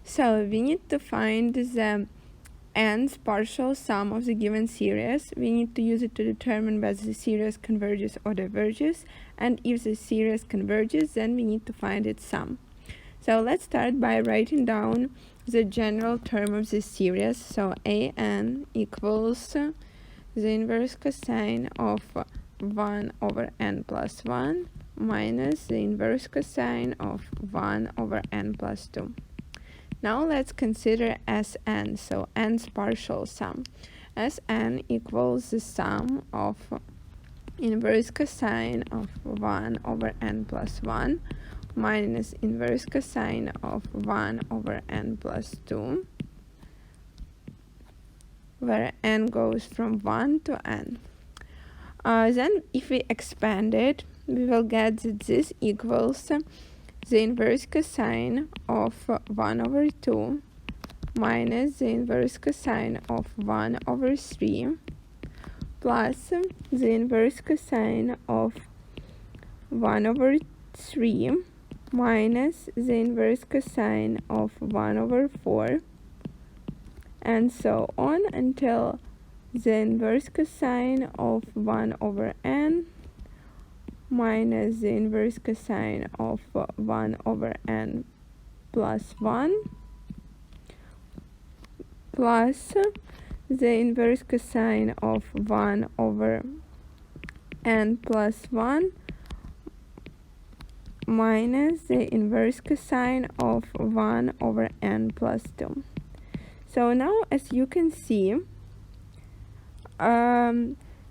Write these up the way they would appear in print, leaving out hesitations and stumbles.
So we need to find the nth partial sum of the given series. We need to use it to determine whether the series converges or diverges, and if the series converges, then we need to find its sum. So let's start by writing down the general term of this series. So an equals the inverse cosine of 1 over n plus 1 minus the inverse cosine of 1 over n plus 2. Now let's consider Sn, so n's partial sum. Sn equals the sum of inverse cosine of 1 over n plus 1 minus inverse cosine of 1 over n plus 2, where n goes from 1 to n. Then if we expand it, we will get that this equals the inverse cosine of 1 over 2 minus the inverse cosine of 1 over 3 plus the inverse cosine of 1 over 3 minus the inverse cosine of 1 over 4, and so on until the inverse cosine of 1 over n minus the inverse cosine of 1 over n plus 1 plus the inverse cosine of 1 over n plus 1 minus the inverse cosine of 1 over n plus 2. So now, as you can see,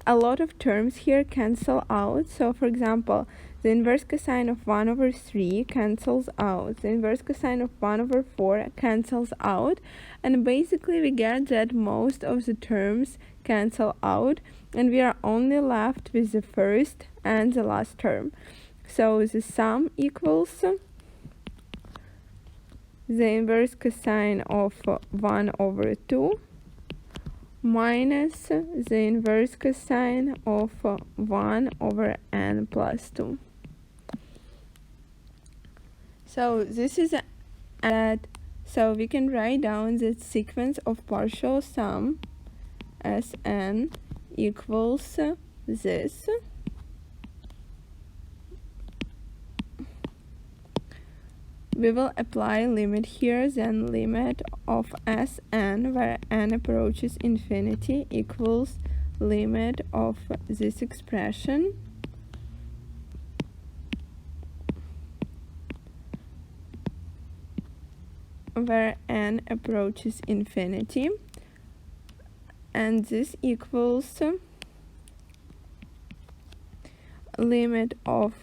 a lot of terms here cancel out. So for example, the inverse cosine of 1 over 3 cancels out, the inverse cosine of 1 over 4 cancels out, and basically we get that most of the terms cancel out and we are only left with the first and the last term. So the sum equals the inverse cosine of 1 over 2 minus the inverse cosine of 1 over n plus 2. So this is that. So we can write down the sequence of partial sum Sn equals this. We will apply limit here, then limit of Sn, where n approaches infinity, equals limit of this expression where n approaches infinity, and this equals limit of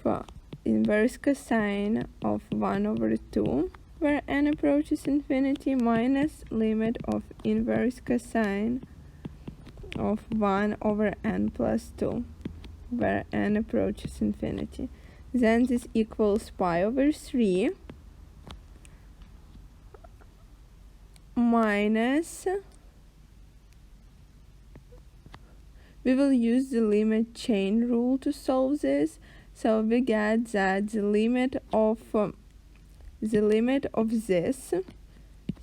inverse cosine of 1 over 2 where n approaches infinity minus limit of inverse cosine of 1 over n plus 2 where n approaches infinity. Then this equals pi over 3 minus, we will use the limit chain rule to solve this. So we get that the limit of this,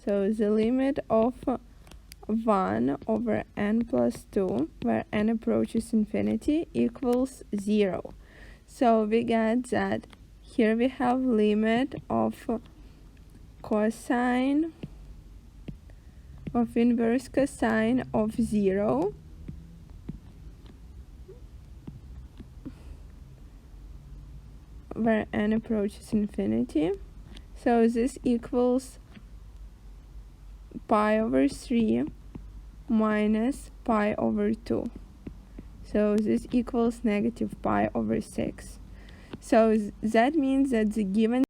so the limit of 1 over n plus 2 where n approaches infinity equals 0. So we get that here we have limit of cosine of inverse cosine of 0 where n approaches infinity. So this equals pi over 3 minus pi over 2. So this equals negative pi over 6. So that means that the given